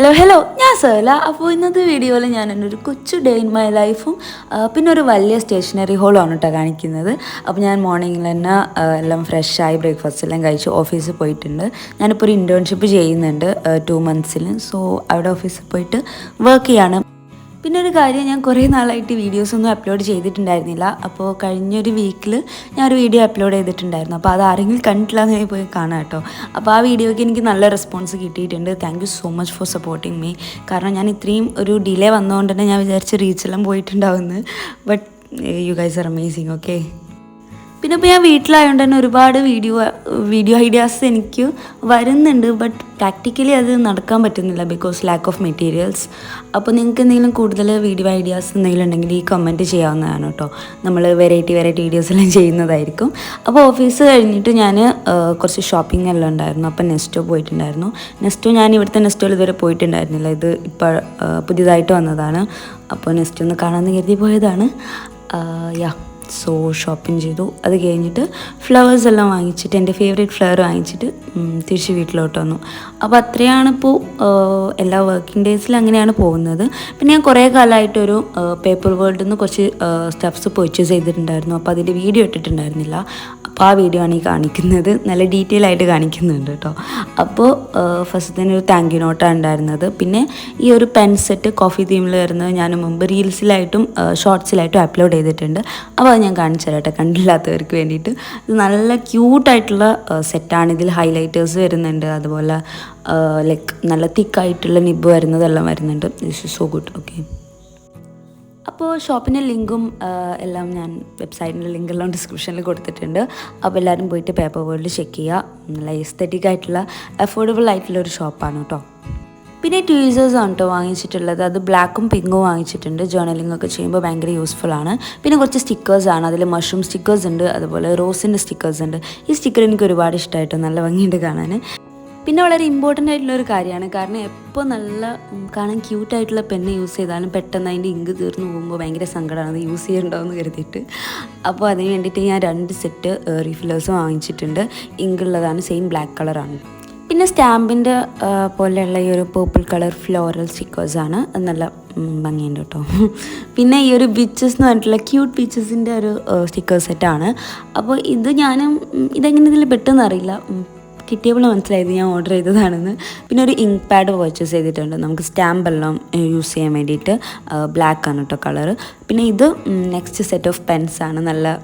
Hello ഞാൻ സേല. അപ്പോൾ ഇന്നത്തെ വീഡിയോയിൽ ഞാൻ എൻ്റെ ഒരു കൊച്ചു ഡേ ഇൻ മൈ ലൈഫും പിന്നെ ഒരു വലിയ സ്റ്റേഷനറി ഹോളുമാണ് കേട്ടോ കാണിക്കുന്നത്. അപ്പോൾ ഞാൻ മോർണിംഗിൽ തന്നെ എല്ലാം ഫ്രഷായി ബ്രേക്ക്ഫാസ്റ്റ് എല്ലാം കഴിച്ച് ഓഫീസിൽ പോയിട്ടുണ്ട്. ഞാനിപ്പോൾ ഒരു ഇൻറ്റേൺഷിപ്പ് ചെയ്യുന്നുണ്ട് 2 months. സോ അവിടെ ഓഫീസിൽ പോയിട്ട് വർക്ക് ചെയ്യാണ്. പിന്നെ ഒരു കാര്യം, ഞാൻ കുറേ നാളായിട്ട് വീഡിയോസൊന്നും അപ്ലോഡ് ചെയ്തിട്ടുണ്ടായിരുന്നില്ല. അപ്പോൾ കഴിഞ്ഞൊരു വീക്കിൽ ഞാനൊരു വീഡിയോ അപ്ലോഡ് ചെയ്തിട്ടുണ്ടായിരുന്നു. അപ്പോൾ അത് ആരെങ്കിലും കണ്ടിട്ടില്ല എന്ന് പോയി കാണാം കേട്ടോ. അപ്പോൾ ആ വീഡിയോയ്ക്ക് എനിക്ക് നല്ല റെസ്പോൺസ് കിട്ടിയിട്ടുണ്ട്. Thank you so much for supporting me. കാരണം ഞാൻ ഇത്രയും ഒരു ഡിലേ വന്നതുകൊണ്ട് തന്നെ ഞാൻ വിചാരിച്ച് റീച്ചെല്ലാം പോയിട്ടുണ്ടാവുമെന്ന്. But you guys are amazing. Okay. പിന്നെ ഇപ്പോൾ ഞാൻ വീട്ടിലായതുകൊണ്ട് തന്നെ ഒരുപാട് വീഡിയോ ഐഡിയാസ് എനിക്ക് വരുന്നുണ്ട്. ബട്ട് പ്രാക്ടിക്കലി അത് നടക്കാൻ പറ്റുന്നില്ല ബിക്കോസ് ലാക്ക് ഓഫ് മെറ്റീരിയൽസ്. അപ്പോൾ നിങ്ങൾക്ക് എന്തെങ്കിലും കൂടുതൽ വീഡിയോ ഐഡിയാസ് എന്തെങ്കിലും ഉണ്ടെങ്കിൽ ഈ കമൻറ്റ് ചെയ്യാവുന്നതാണ് കേട്ടോ. നമ്മൾ വെറൈറ്റി വീഡിയോസ് എല്ലാം ചെയ്യുന്നതായിരിക്കും. അപ്പോൾ ഓഫീസ് കഴിഞ്ഞിട്ട് ഞാൻ കുറച്ച് ഷോപ്പിംഗ് എല്ലാം ഉണ്ടായിരുന്നു. അപ്പോൾ നെസ്റ്റോ പോയിട്ടുണ്ടായിരുന്നു. ഞാൻ ഇവിടുത്തെ നെസ്റ്റോയിൽ ഇതുവരെ പോയിട്ടുണ്ടായിരുന്നില്ല. ഇത് ഇപ്പോൾ പുതിയതായിട്ട് വന്നതാണ്. അപ്പോൾ നെസ്റ്റോ ഒന്ന് കാണാമെന്ന് കരുതി പോയതാണ്. സോ ഷോപ്പിംഗ് ചെയ്തു. അത് കഴിഞ്ഞിട്ട് ഫ്ലവേഴ്സ് എല്ലാം വാങ്ങിച്ചിട്ട് എൻ്റെ ഫേവറേറ്റ് ഫ്ലവർ വാങ്ങിച്ചിട്ട് തിരിച്ച് വീട്ടിലോട്ട് വന്നു. അപ്പോൾ അത്രയാണിപ്പോൾ എല്ലാ വർക്കിംഗ് ഡേയ്സിലും അങ്ങനെയാണ് പോകുന്നത്. പിന്നെ ഞാൻ കുറേ കാലമായിട്ടൊരു പേപ്പർ വേൾഡിൽ നിന്ന് കുറച്ച് സ്റ്റഫ്സ് പർച്ചേസ് ചെയ്തിട്ടുണ്ടായിരുന്നു. അപ്പോൾ അതിൻ്റെ വീഡിയോ ഇട്ടിട്ടുണ്ടായിരുന്നില്ല. അപ്പോൾ ആ വീഡിയോ ആണ് ഈ കാണിക്കുന്നത്. നല്ല ഡീറ്റെയിൽ ആയിട്ട് കാണിക്കുന്നുണ്ട് കേട്ടോ. അപ്പോൾ ഫസ്റ്റ് തന്നെ ഒരു താങ്ക് യു നോട്ടാണ് ഉണ്ടായിരുന്നത്. പിന്നെ ഈ ഒരു പെൻ സെറ്റ് കോഫി തീമിൽ വരുന്നത് ഞാൻ മുമ്പ് റീൽസിലായിട്ടും ഷോർട്സിലായിട്ടും അപ്ലോഡ് ചെയ്തിട്ടുണ്ട്. അപ്പോൾ അത് ഞാൻ കാണിച്ചു തരാം കേട്ടോ, കണ്ടില്ലാത്തവർക്ക് വേണ്ടിയിട്ട്. ഇത് നല്ല ക്യൂട്ടായിട്ടുള്ള സെറ്റാണ്. ഇതിൽ ഹൈലൈറ്റേഴ്സ് വരുന്നുണ്ട്, അതുപോലെ ലൈക്ക് നല്ല തിക്കായിട്ടുള്ള നിബ് വരുന്നതെല്ലാം വരുന്നുണ്ട്. This is so good. Okay. അപ്പോൾ ഷോപ്പിൻ്റെ ലിങ്കും എല്ലാം ഞാൻ വെബ്സൈറ്റിൻ്റെ ലിങ്കെല്ലാം ഡിസ്ക്രിപ്ഷനിൽ കൊടുത്തിട്ടുണ്ട്. അപ്പോൾ എല്ലാവരും പോയിട്ട് പേപ്പർ വേൾഡ് ചെക്ക് ചെയ്യുക. നല്ല എസ്തെറ്റിക് ആയിട്ടുള്ള അഫോർഡബിൾ ആയിട്ടുള്ള ഒരു ഷോപ്പാണ് കേട്ടോ. പിന്നെ ട്വീസേഴ്സ് ആണ് കേട്ടോ വാങ്ങിച്ചിട്ടുള്ളത്. അത് ബ്ലാക്കും പിങ്കും വാങ്ങിച്ചിട്ടുണ്ട്. ജേർണലിംഗ് ഒക്കെ ചെയ്യുമ്പോൾ ഭയങ്കര യൂസ്ഫുൾ ആണ്. പിന്നെ കുറച്ച് സ്റ്റിക്കേഴ്സാണ്. അതിൽ മഷ്റൂം സ്റ്റിക്കേഴ്സ് ഉണ്ട്, അതുപോലെ റോസിൻ്റെ സ്റ്റിക്കേഴ്സ് ഉണ്ട്. ഈ സ്റ്റിക്കർ എനിക്ക് ഒരുപാട് ഇഷ്ടമായിട്ടോ, നല്ല ഭംഗിയുണ്ട് കാണാൻ. പിന്നെ വളരെ ഇമ്പോർട്ടൻ്റ് ആയിട്ടുള്ളൊരു കാര്യമാണ്. കാരണം എപ്പോൾ നല്ല കാണാൻ ക്യൂട്ടായിട്ടുള്ള പെന്ന് യൂസ് ചെയ്താലും പെട്ടെന്ന് അതിൻ്റെ ഇങ്ക് തീർന്നു പോകുമ്പോൾ ഭയങ്കര സങ്കടമാണ്, അത് യൂസ് ചെയ്യണ്ടാവെന്ന് കരുതിയിട്ട്. അപ്പോൾ അതിന് വേണ്ടിയിട്ട് ഞാൻ 2 സെറ്റ് റീഫില്ലേഴ്സ് വാങ്ങിച്ചിട്ടുണ്ട്. ഇങ്കുള്ളതാണ്, സെയിം ബ്ലാക്ക് കളറാണ്. പിന്നെ സ്റ്റാമ്പിൻ്റെ പോലെയുള്ള ഈ ഒരു പേർപ്പിൾ കളർ ഫ്ലോറൽ സ്റ്റിക്കേഴ്സാണ്. അത് നല്ല ഭംഗിയുണ്ട് കേട്ടോ. പിന്നെ ഈ ഒരു ബീച്ചസ് എന്ന് പറഞ്ഞിട്ടുള്ള ക്യൂട്ട് ബീച്ചസിൻ്റെ ഒരു സ്റ്റിക്കേഴ്സ് സെറ്റാണ്. അപ്പോൾ ഇത് ഇതെങ്ങനെ ഇതിൽ പെട്ടെന്ന് അറിയില്ല, കിട്ടിയപ്പോൾ മനസ്സിലായത് ഞാൻ ഓർഡർ ചെയ്തതാണെന്ന്. പിന്നെ ഒരു ഇങ്ക് പാഡ് പർച്ചേസ് ചെയ്തിട്ടുണ്ട്. നമുക്ക് സ്റ്റാമ്പെല്ലാം യൂസ് ചെയ്യാൻ വേണ്ടിയിട്ട്. ബ്ലാക്ക് ആണ് കേട്ടോ കളറ്. പിന്നെ ഇത് നെക്സ്റ്റ് സെറ്റ് ഓഫ് പെൻസാണ്. നല്ല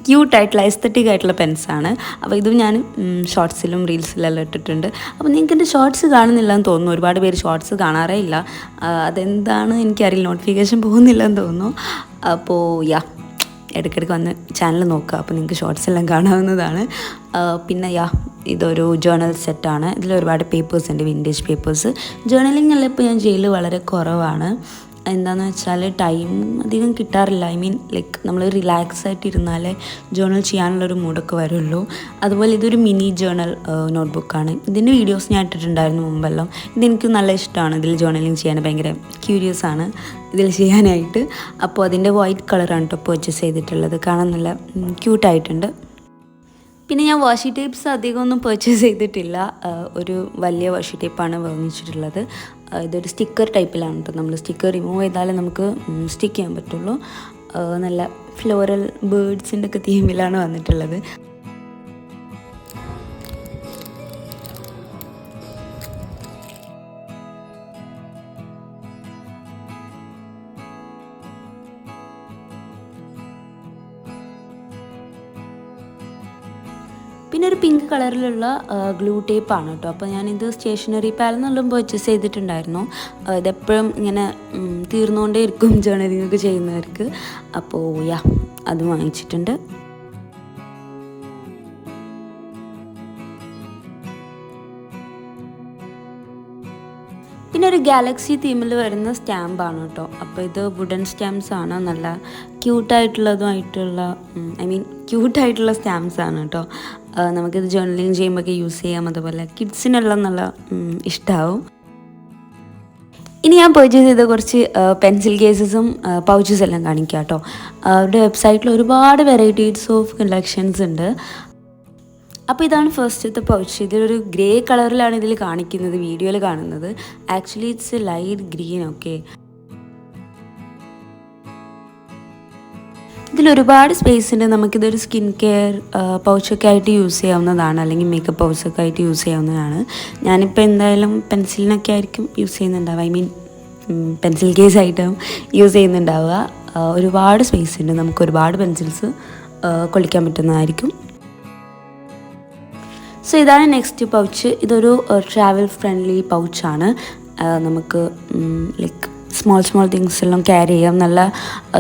ക്യൂട്ടായിട്ടുള്ള എസ്തെറ്റിക് ആയിട്ടുള്ള പെൻസാണ്. അപ്പോൾ ഇത് ഞാൻ ഷോർട്സിലും റീൽസിലെല്ലാം ഇട്ടിട്ടുണ്ട്. അപ്പോൾ നിങ്ങൾക്ക് എൻ്റെ ഷോർട്സ് കാണുന്നില്ല എന്ന് തോന്നുന്നു. ഒരുപാട് പേര് ഷോർട്സ് കാണാറേ ഇല്ല. അതെന്താണ് എനിക്കറിയില്ല, നോട്ടിഫിക്കേഷൻ പോകുന്നില്ല എന്ന് തോന്നുന്നു. അപ്പോൾ ഇടയ്ക്കിടയ്ക്ക് വന്ന് ചാനൽ നോക്കുക. അപ്പോൾ നിങ്ങൾക്ക് ഷോർട്സ് എല്ലാം കാണാവുന്നതാണ്. പിന്നെ ഇതൊരു ജേർണൽ സെറ്റാണ്. ഇതിൽ ഒരുപാട് പേപ്പേഴ്സ് ഉണ്ട്, വിൻറ്റേജ് പേപ്പേഴ്സ്. ജേർണലിംഗ് എല്ലാം ഇപ്പോൾ ഞാൻ ചെയ്യൽ വളരെ കുറവാണ്. എന്താണെന്ന് വെച്ചാൽ ടൈം അധികം കിട്ടാറില്ല. ഐ മീൻ ലൈക്ക് നമ്മൾ റിലാക്സ് ആയിട്ട് ഇരുന്നാലേ ജേർണൽ ചെയ്യാനുള്ളൊരു മൂഡൊക്കെ വരുള്ളൂ. അതുപോലെ ഇതൊരു മിനി ജേർണൽ നോട്ട്ബുക്കാണ്. ഇതിൻ്റെ വീഡിയോസ് ഞാൻ ഇട്ടിട്ടുണ്ടായിരുന്നു മുമ്പെല്ലാം. ഇതെനിക്ക് നല്ല ഇഷ്ടമാണ്. ഇതിൽ ജേർണലിങ് ചെയ്യാൻ ഭയങ്കര ക്യൂരിയസ് ആണ് ഇതിൽ ചെയ്യാനായിട്ട്. അപ്പോൾ അതിൻ്റെ വൈറ്റ് കളറാണ് കേട്ടോ പർച്ചേസ് ചെയ്തിട്ടുള്ളത്. കാണാൻ നല്ല ക്യൂട്ടായിട്ടുണ്ട്. പിന്നെ ഞാൻ വാഷി ടേപ്സ് അധികമൊന്നും പർച്ചേസ് ചെയ്തിട്ടില്ല. ഒരു വലിയ വാഷി ടേപ്പാണ് വാങ്ങിച്ചിട്ടുള്ളത്. ഇതൊരു സ്റ്റിക്കർ ടൈപ്പിലാണ് കേട്ടോ. നമ്മൾ സ്റ്റിക്കർ റിമൂവ് ചെയ്താലേ നമുക്ക് സ്റ്റിക്ക് ചെയ്യാൻ പറ്റുള്ളൂ. നല്ല ഫ്ലോറൽ ബേർഡ്സിൻ്റെ ഒക്കെ തീമിലാണ് വന്നിട്ടുള്ളത്. പിന്നെ ഒരു പിങ്ക് കളറിലുള്ള ഗ്ലൂ ടേപ്പാണ് കേട്ടോ. അപ്പോൾ ഞാനിത് സ്റ്റേഷനറി പാലെന്നെല്ലാം പർച്ചേസ് ചെയ്തിട്ടുണ്ടായിരുന്നു. ഇതെപ്പോഴും ഇങ്ങനെ തീർന്നുകൊണ്ടേ ഇരിക്കും ജേർണലിംഗ് ഒക്കെ ചെയ്യുന്നവർക്ക്. അപ്പോൾ അത് വാങ്ങിച്ചിട്ടുണ്ട്. പിന്നെ ഒരു ഗാലക്സി തീമിൽ വരുന്ന സ്റ്റാമ്പാണ് കേട്ടോ. അപ്പോൾ ഇത് വുഡൻ സ്റ്റാമ്പ്സ് ആണ്. നല്ല ക്യൂട്ടായിട്ടുള്ള സ്റ്റാമ്പ്സ് ആണ് കേട്ടോ. നമുക്കിത് ജേർണലിംഗ് ചെയ്യുമ്പോഴൊക്കെ യൂസ് ചെയ്യാം. അതുപോലെ കിഡ്സിനെല്ലാം നല്ല ഇഷ്ടമാവും. ഇനി ഞാൻ പർച്ചേസ് ചെയ്ത കുറച്ച് പെൻസിൽ കേസസും പൗച്ചസ് എല്ലാം കാണിക്കാം കേട്ടോ. അവരുടെ വെബ്സൈറ്റിൽ ഒരുപാട് വെറൈറ്റീസ് ഓഫ് കളക്ഷൻസ് ഉണ്ട്. അപ്പോൾ ഇതാണ് ഫസ്റ്റത്തെ പൗച്ച്. ഇതൊരു ഗ്രേ കളറിലാണ് ഇതിൽ കാണിക്കുന്നത്, വീഡിയോയിൽ കാണുന്നത്. Actually it's light green. Okay, ഇതിലൊരുപാട് സ്പേസ് ഉണ്ട്. നമുക്കിതൊരു സ്കിൻ കെയർ പൗച്ചൊക്കെ ആയിട്ട് യൂസ് ചെയ്യാവുന്നതാണ്, അല്ലെങ്കിൽ മേക്കപ്പ് പൗച്ചൊക്കെ ആയിട്ട് യൂസ് ചെയ്യാവുന്നതാണ്. ഞാനിപ്പോൾ എന്തായാലും പെൻസിലിനൊക്കെ ആയിരിക്കും യൂസ് ചെയ്യുന്നുണ്ടാവുക. ഐ മീൻ പെൻസിൽ കേസ് ആയിട്ടും യൂസ് ചെയ്യുന്നുണ്ടാവുക. ഒരുപാട് സ്പേസ് ഉണ്ട്, നമുക്ക് ഒരുപാട് പെൻസിൽസ് കൊള്ളിക്കാൻ പറ്റുന്നതായിരിക്കും. സോ ഇതാണ് നെക്സ്റ്റ് പൗച്ച്. ഇതൊരു ട്രാവൽ ഫ്രണ്ട്ലി പൗച്ചാണ്. നമുക്ക് ലൈക്ക് സ്മോൾ തിങ്സ് എല്ലാം ക്യാരി ചെയ്യാം. നല്ല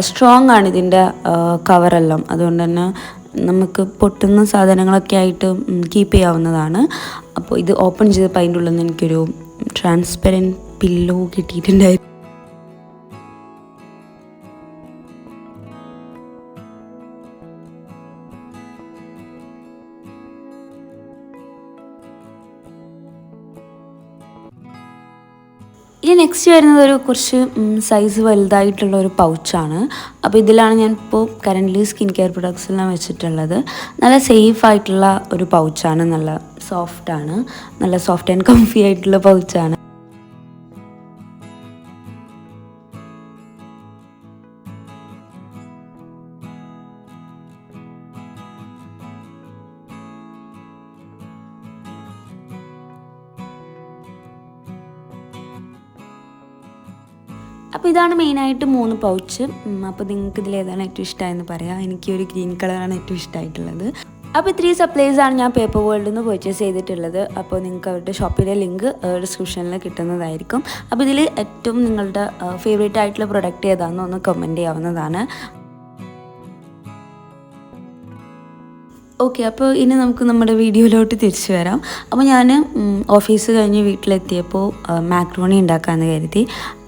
സ്ട്രോങ് ആണ് ഇതിൻ്റെ കവറെല്ലാം, അതുകൊണ്ട് തന്നെ നമുക്ക് പൊട്ടുന്ന സാധനങ്ങളൊക്കെ ആയിട്ട് കീപ്പ് ചെയ്യാവുന്നതാണ്. അപ്പോൾ ഇത് ഓപ്പൺ ചെയ്തപ്പോൾ അതിൻ്റെ ഉള്ളിൽ നിന്ന് എനിക്കൊരു ട്രാൻസ്പെറൻറ്റ് പില്ലോ കിട്ടിയിട്ടുണ്ടായിരുന്നു. ഇനി നെക്സ്റ്റ് വരുന്നത് ഒരു കുറച്ച് സൈസ് വലുതായിട്ടുള്ള ഒരു പൗച്ചാണ്. അപ്പോൾ ഇതിലാണ് ഞാൻ ഇപ്പോൾ കറൻ്റ്ലി സ്കിൻ കെയർ പ്രൊഡക്ട്സ് എല്ലാം വെച്ചിട്ടുള്ളത്. നല്ല സേഫ് ആയിട്ടുള്ള ഒരു പൗച്ചാണ്, നല്ല സോഫ്റ്റാണ്, നല്ല സോഫ്റ്റ് ആൻഡ് കംഫി ആയിട്ടുള്ള പൗച്ചാണ്. അപ്പോൾ ഇതാണ് മെയിനായിട്ട് 3 പൗച്ച്. അപ്പോൾ നിങ്ങൾക്ക് ഇതിലേതാണ് ഏറ്റവും ഇഷ്ടമായെന്ന് പറയാം. എനിക്ക് ഒരു ഗ്രീൻ കളറാണ് ഏറ്റവും ഇഷ്ടമായിട്ടുള്ളത്. അപ്പോൾ 3 സപ്ലൈസാണ് ഞാൻ പേപ്പർ വേൾഡിൽ നിന്ന് പർച്ചേസ് ചെയ്തിട്ടുള്ളത്. അപ്പോൾ നിങ്ങൾക്ക് അവരുടെ ഷോപ്പിലെ ലിങ്ക് ഡിസ്ക്രിപ്ഷനിൽ കിട്ടുന്നതായിരിക്കും. അപ്പോൾ ഇതിൽ ഏറ്റവും നിങ്ങളുടെ ഫേവറേറ്റ് ആയിട്ടുള്ള പ്രൊഡക്റ്റ് ഏതാണെന്ന് ഒന്ന് കമൻറ്റ് ചെയ്യാവുന്നതാണ്. ഓക്കെ, അപ്പോൾ ഇനി നമുക്ക് നമ്മുടെ വീഡിയോയിലോട്ട് തിരിച്ചു വരാം. അപ്പോൾ ഞാൻ ഓഫീസ് കഴിഞ്ഞ് വീട്ടിലെത്തിയപ്പോൾ മാക്രോണി ഉണ്ടാക്കാമെന്ന് കരുതി.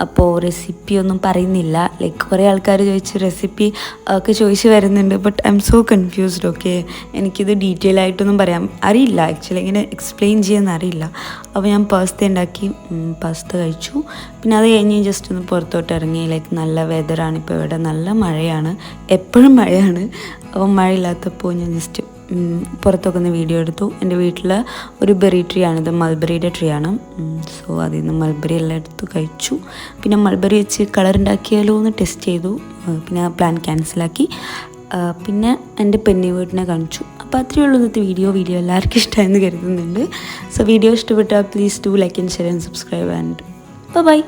അപ്പോൾ റെസിപ്പി ഒന്നും പറയുന്നില്ല. ലൈക്ക് കുറേ ആൾക്കാർ റെസിപ്പി ഒക്കെ ചോദിച്ച് വരുന്നുണ്ട്. But I M so confused. Okay, എനിക്കിത് ഡീറ്റെയിൽ ആയിട്ടൊന്നും പറയാൻ അറിയില്ല. ആക്ച്വലി ഇങ്ങനെ എക്സ്പ്ലെയിൻ ചെയ്യാൻ അറിയില്ല. അപ്പോൾ ഞാൻ പാസ്ത ഉണ്ടാക്കി, പാസ്ത കഴിച്ചു. പിന്നെ അത് കഴിഞ്ഞ് ജസ്റ്റ് ഒന്ന് പുറത്തോട്ട് ഇറങ്ങി. ലൈക്ക് നല്ല വെതറാണ് ഇപ്പോൾ ഇവിടെ, നല്ല മഴയാണ്, എപ്പോഴും മഴയാണ്. അപ്പോൾ മഴയില്ലാത്തപ്പോൾ ഞാൻ ജസ്റ്റ് പുറത്തൊക്കെ ഒന്ന് വീഡിയോ എടുത്തു. എൻ്റെ വീട്ടിൽ ഒരു ബെറി ട്രീ ആണിത്, മൾബറിയുടെ ട്രീ ആണ്. സോ അതിൽ നിന്ന് മൾബറി എല്ലാം എടുത്ത് കഴിച്ചു. പിന്നെ മൾബറി വെച്ച് കളർ ഉണ്ടാക്കിയാലോ എന്ന് ടെസ്റ്റ് ചെയ്തു. പിന്നെ പ്ലാൻ ക്യാൻസലാക്കി. പിന്നെ എൻ്റെ പെണ്ണി വീട്ടിനെ കാണിച്ചു. അപ്പോൾ അത്രയേ ഉള്ളൂ ഇന്നത്തെ വീഡിയോ എല്ലാവർക്കും ഇഷ്ടമായെന്ന് കരുതുന്നുണ്ട്. സോ വീഡിയോ ഇഷ്ടപ്പെട്ടാൽ please do like and share and subscribe and by.